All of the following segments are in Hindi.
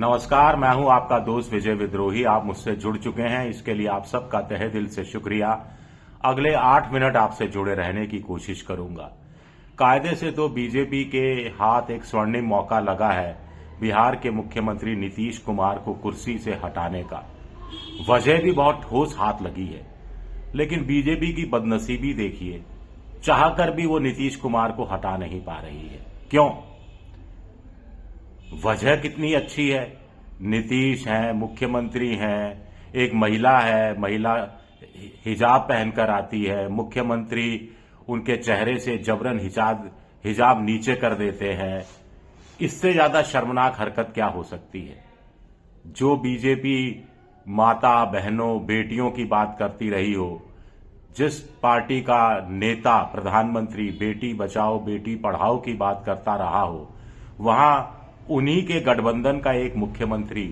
नमस्कार, मैं हूं आपका दोस्त विजय विद्रोही। आप मुझसे जुड़ चुके हैं, इसके लिए आप सबका तहे दिल से शुक्रिया। अगले 8 मिनट आपसे जुड़े रहने की कोशिश करूंगा। कायदे से तो बीजेपी के हाथ एक स्वर्णिम मौका लगा है बिहार के मुख्यमंत्री नीतीश कुमार को कुर्सी से हटाने का। वजह भी बहुत ठोस हाथ लगी है, लेकिन बीजेपी की बदनसीबी देखिए, चाहकर भी वो नीतीश कुमार को हटा नहीं पा रही है। क्यों? वजह कितनी अच्छी है। नीतीश हैं, मुख्यमंत्री हैं, एक महिला है, महिला हिजाब पहनकर आती है, मुख्यमंत्री उनके चेहरे से जबरन हिजाब नीचे कर देते हैं। इससे ज्यादा शर्मनाक हरकत क्या हो सकती है? जो बीजेपी माता बहनों बेटियों की बात करती रही हो, जिस पार्टी का नेता प्रधानमंत्री बेटी बचाओ बेटी पढ़ाओ की बात करता रहा हो, वहां उन्हीं के गठबंधन का एक मुख्यमंत्री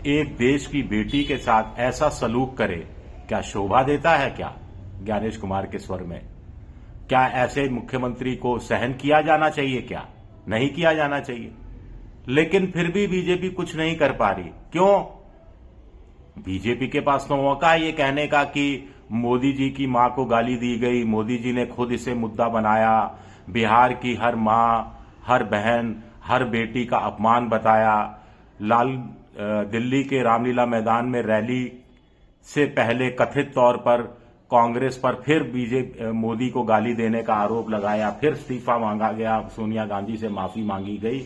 एक देश की बेटी के साथ ऐसा सलूक करे, क्या शोभा देता है? क्या ज्ञानेश कुमार के स्वर में, क्या ऐसे मुख्यमंत्री को सहन किया जाना चाहिए? क्या नहीं किया जाना चाहिए? लेकिन फिर भी बीजेपी कुछ नहीं कर पा रही। क्यों? बीजेपी के पास तो मौका है ये कहने का कि मोदी जी की मां को गाली दी गई, मोदी जी ने खुद इसे मुद्दा बनाया, बिहार की हर मां हर बहन हर बेटी का अपमान बताया। दिल्ली के रामलीला मैदान में रैली से पहले कथित तौर पर कांग्रेस पर फिर मोदी को गाली देने का आरोप लगाया, फिर इस्तीफा मांगा गया, सोनिया गांधी से माफी मांगी गई।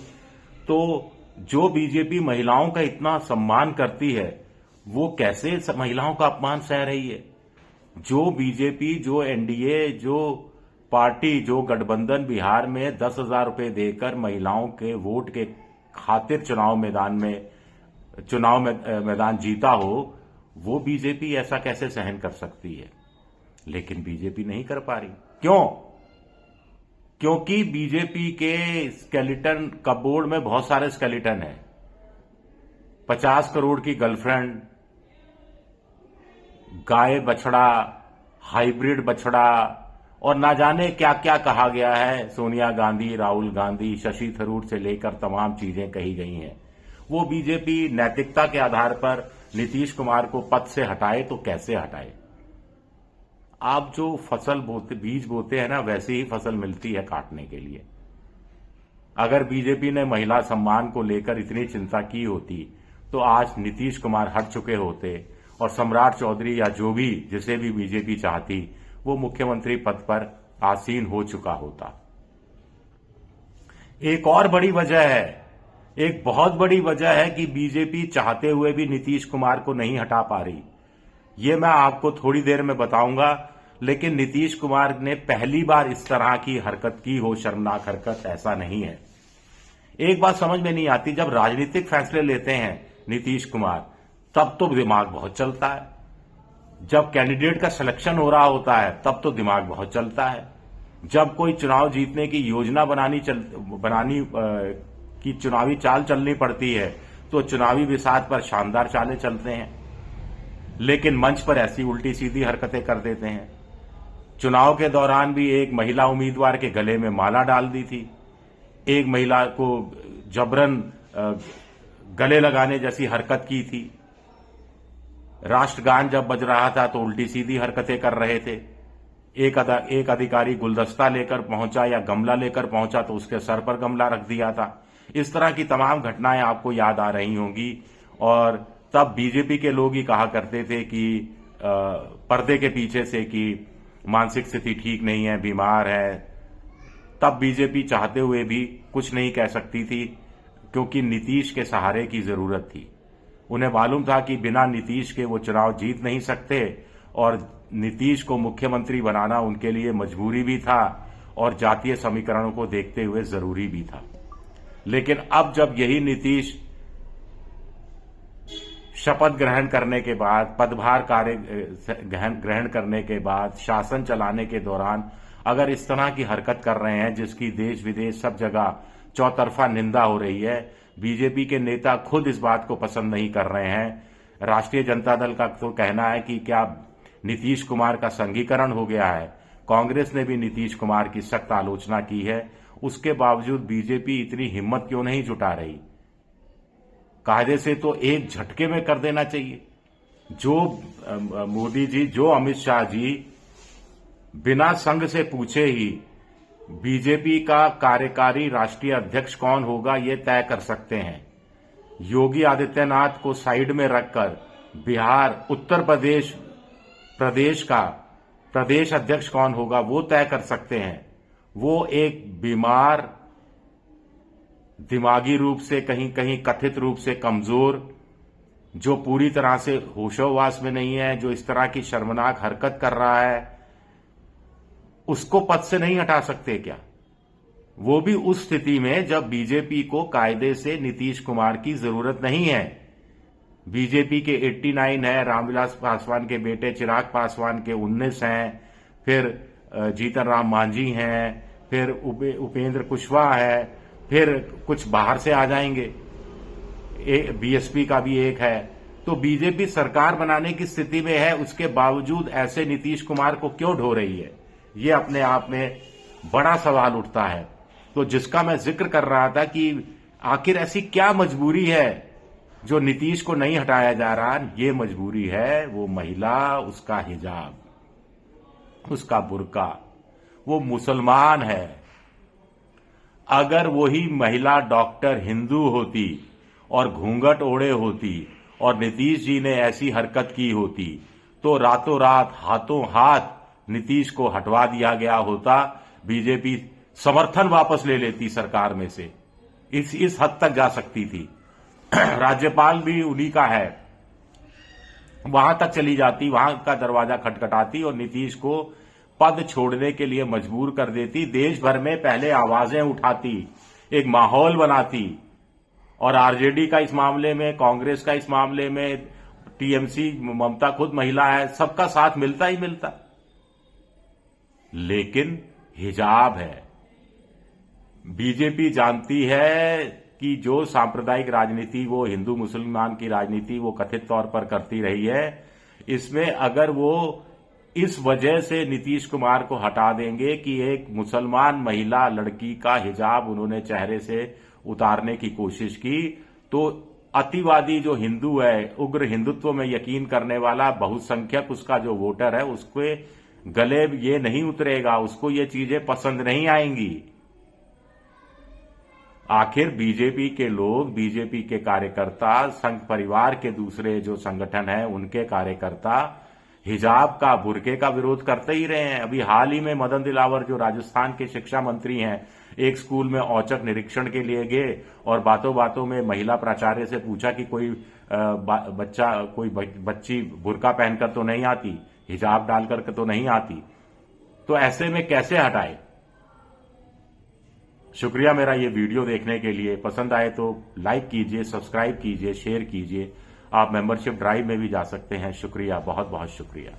तो जो बीजेपी महिलाओं का इतना सम्मान करती है, वो कैसे महिलाओं का अपमान सह रही है? जो बीजेपी, जो एनडीए, जो पार्टी, जो गठबंधन बिहार में 10,000 रुपए देकर महिलाओं के वोट के खातिर चुनाव मैदान जीता हो, वो बीजेपी ऐसा कैसे सहन कर सकती है? लेकिन बीजेपी नहीं कर पा रही। क्यों? क्योंकि बीजेपी के स्केलेटन कपबोर्ड में बहुत सारे स्केलेटन हैं। 50 करोड़ की गर्लफ्रेंड, गाय बछड़ा, हाइब्रिड बछड़ा और ना जाने क्या क्या कहा गया है। सोनिया गांधी, राहुल गांधी, शशि थरूर से लेकर तमाम चीजें कही गई हैं। वो बीजेपी नैतिकता के आधार पर नीतीश कुमार को पद से हटाए तो कैसे हटाए? आप जो बीज बोते हैं ना, वैसे ही फसल मिलती है काटने के लिए। अगर बीजेपी ने महिला सम्मान को लेकर इतनी चिंता की होती तो आज नीतीश कुमार हट चुके होते और सम्राट चौधरी या जो भी जिसे भी बीजेपी चाहती वो मुख्यमंत्री पद पर आसीन हो चुका होता। एक और बड़ी वजह है, एक बहुत बड़ी वजह है कि बीजेपी चाहते हुए भी नीतीश कुमार को नहीं हटा पा रही। ये मैं आपको थोड़ी देर में बताऊंगा, लेकिन नीतीश कुमार ने पहली बार इस तरह की हरकत की हो, शर्मनाक हरकत, ऐसा नहीं है। एक बात समझ में नहीं आती, जब राजनीतिक फैसले लेते हैं नीतीश कुमार, तब तो दिमाग बहुत चलता है। जब कैंडिडेट का सिलेक्शन हो रहा होता है, तब तो दिमाग बहुत चलता है। जब कोई चुनाव जीतने की योजना की चुनावी चाल चलनी पड़ती है, तो चुनावी बिसात पर शानदार चालें चलते हैं, लेकिन मंच पर ऐसी उल्टी सीधी हरकतें कर देते हैं। चुनाव के दौरान भी एक महिला उम्मीदवार के गले में माला डाल दी थी, एक महिला को जबरन गले लगाने जैसी हरकत की थी। राष्ट्रगान जब बज रहा था तो उल्टी सीधी हरकतें कर रहे थे। एक अधिकारी गुलदस्ता लेकर पहुंचा या गमला लेकर पहुंचा तो उसके सर पर गमला रख दिया था। इस तरह की तमाम घटनाएं आपको याद आ रही होंगी। और तब बीजेपी के लोग ही कहा करते थे कि पर्दे के पीछे से कि मानसिक स्थिति ठीक नहीं है, बीमार है। तब बीजेपी चाहते हुए भी कुछ नहीं कह सकती थी, क्योंकि नीतीश के सहारे की जरूरत थी। उन्हें मालूम था कि बिना नीतीश के वो चुनाव जीत नहीं सकते और नीतीश को मुख्यमंत्री बनाना उनके लिए मजबूरी भी था और जातीय समीकरणों को देखते हुए जरूरी भी था। लेकिन अब जब यही नीतीश शपथ ग्रहण करने के बाद, पदभार ग्रहण करने के बाद, शासन चलाने के दौरान अगर इस तरह की हरकत कर रहे हैं जिसकी देश विदेश सब जगह चौतरफा निंदा हो रही है, बीजेपी के नेता खुद इस बात को पसंद नहीं कर रहे हैं। राष्ट्रीय जनता दल का तो कहना है कि क्या नीतीश कुमार का संघीकरण हो गया है। कांग्रेस ने भी नीतीश कुमार की सख्त आलोचना की है। उसके बावजूद बीजेपी इतनी हिम्मत क्यों नहीं जुटा रही? कायदे से तो एक झटके में कर देना चाहिए। जो मोदी जी, जो अमित शाह जी बिना संघ से पूछे ही बीजेपी का कार्यकारी राष्ट्रीय अध्यक्ष कौन होगा ये तय कर सकते हैं। योगी आदित्यनाथ को साइड में रखकर बिहार, उत्तर प्रदेश का प्रदेश अध्यक्ष कौन होगा वो तय कर सकते हैं। वो एक बीमार, दिमागी रूप से कहीं कहीं कथित रूप से कमजोर, जो पूरी तरह से होशोवास में नहीं है, जो इस तरह की शर्मनाक हरकत कर रहा है, उसको पद से नहीं हटा सकते क्या? वो भी उस स्थिति में जब बीजेपी को कायदे से नीतीश कुमार की जरूरत नहीं है। बीजेपी के 89 है, रामविलास पासवान के बेटे चिराग पासवान के 19 हैं, फिर जीतन राम मांझी हैं, फिर उपेंद्र कुशवाहा है, फिर कुछ बाहर से आ जाएंगे, बीएसपी का भी एक है। तो बीजेपी सरकार बनाने की स्थिति में है, उसके बावजूद ऐसे नीतीश कुमार को क्यों ढो रही है? ये अपने आप में बड़ा सवाल उठता है। तो जिसका मैं जिक्र कर रहा था कि आखिर ऐसी क्या मजबूरी है जो नीतीश को नहीं हटाया जा रहा। ये मजबूरी है वो महिला, उसका हिजाब, उसका बुर्का, वो मुसलमान है। अगर वही महिला डॉक्टर हिंदू होती और घूंघट ओढ़े होती और नीतीश जी ने ऐसी हरकत की होती तो रातों रात, हाथों हाथ नीतीश को हटवा दिया गया होता। बीजेपी समर्थन वापस ले लेती सरकार में से, इस हद तक जा सकती थी। राज्यपाल भी उन्हीं का है, वहां तक चली जाती, वहां का दरवाजा खटखटाती और नीतीश को पद छोड़ने के लिए मजबूर कर देती। देश भर में पहले आवाजें उठाती, एक माहौल बनाती, और आरजेडी का इस मामले में, कांग्रेस का इस मामले में, टीएमसी, ममता खुद महिला है, सबका साथ मिलता ही मिलता। लेकिन हिजाब है। बीजेपी जानती है कि जो सांप्रदायिक राजनीति, वो हिंदू मुसलमान की राजनीति वो कथित तौर पर करती रही है, इसमें अगर वो इस वजह से नीतीश कुमार को हटा देंगे कि एक मुसलमान महिला लड़की का हिजाब उन्होंने चेहरे से उतारने की कोशिश की, तो अतिवादी जो हिंदू है, उग्र हिंदुत्व में यकीन करने वाला बहुसंख्यक उसका जो वोटर है, उसके गले ये नहीं उतरेगा, उसको ये चीजें पसंद नहीं आएंगी। आखिर बीजेपी के लोग, बीजेपी के कार्यकर्ता, संघ परिवार के दूसरे जो संगठन है उनके कार्यकर्ता हिजाब का, बुर्के का विरोध करते ही रहे हैं। अभी हाल ही में मदन दिलावर जो राजस्थान के शिक्षा मंत्री हैं, एक स्कूल में औचक निरीक्षण के लिए गए और बातों बातों में महिला प्राचार्य से पूछा कि कोई बच्ची बुर्का पहनकर तो नहीं आती, हिजाब डालकर तो नहीं आती, तो ऐसे में कैसे हटाए? शुक्रिया मेरा ये वीडियो देखने के लिए। पसंद आए तो लाइक कीजिए, सब्सक्राइब कीजिए, शेयर कीजिए। आप मेंबरशिप ड्राइव में भी जा सकते हैं। शुक्रिया, बहुत बहुत शुक्रिया।